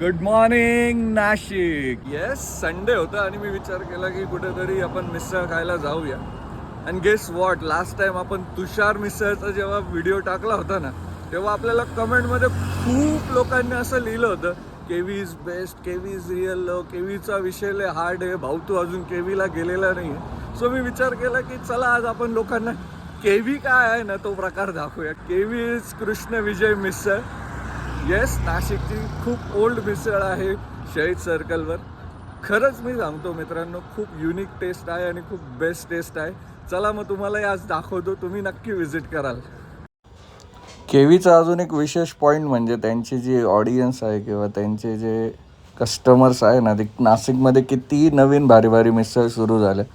Good morning Nashik. Yes, Sunday होता आणि मी विचार केला की कुठेतरी आपण मिसळ खायला जाऊया. And guess what, last time आपण तुषार मिसळचा जेव्हा व्हिडिओ टाकला होता ना, तेव्हा आपल्याला कमेंटमध्ये खूप लोकांनी असं लिहिलं होतं, KV is best, KV is real love, केवीचा विषय लय हार्ड आहे, भाऊ तू अजून केवीला गेलेला नाही आहे. सो मी विचार केला की चला आज आपण लोकांना केवी काय आहे ना तो प्रकार दाखवूया. KV is Krishna Vijay misal. Yes, नाशिकची खूप ओल्ड मिसळ आहे शहीद सर्कलवर. खरंच मी सांगतो मित्रांनो, खूप युनिक टेस्ट आहे आणि खूप बेस्ट टेस्ट आहे. चला मग तुम्हालाही आज दाखवतो, तुम्ही नक्की व्हिजिट कराल. केवीचा अजून एक विशेष पॉईंट म्हणजे त्यांची जी ऑडियन्स आहे किंवा त्यांचे जे कस्टमर्स आहे ना, ते नाशिकमध्ये कितीही नवीन भारी भारी मिसळ सुरू झाल्या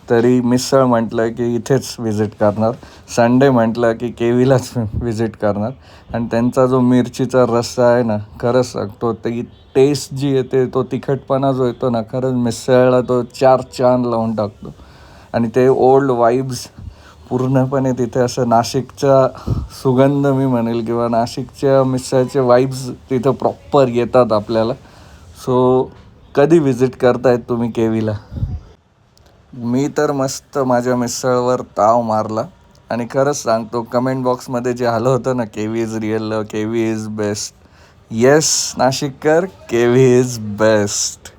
तरी मिसळ म्हटलं की इथेच व्हिजिट करणार, संडे म्हटलं की केवीलाच व्हिजिट करणार. आणि त्यांचा जो मिरचीचा रस्सा आहे ना, खरंच सांगतो ती टेस्ट जी येते, तो तिखटपणा जो येतो ना, खरंच मिसळला तो चार चांद लावून टाकतो. आणि ते ओल्ड वाईब्स पूर्णपणे तिथे असं नाशिकचा सुगंध मी म्हणेल किंवा नाशिकच्या मिसळचे वाईब्स तिथं प्रॉपर येतात आपल्याला. सो कधी व्हिजिट करतायत तुम्ही केवीला? मी तर मस्त माझ्या मिसळवर ताव मारला. आणि खरंच सांगतो, कमेंट बॉक्समध्ये जे आलं होतं ना, KV is real love, KV is best. Yes नाशिककर, केवी इज बेस्ट.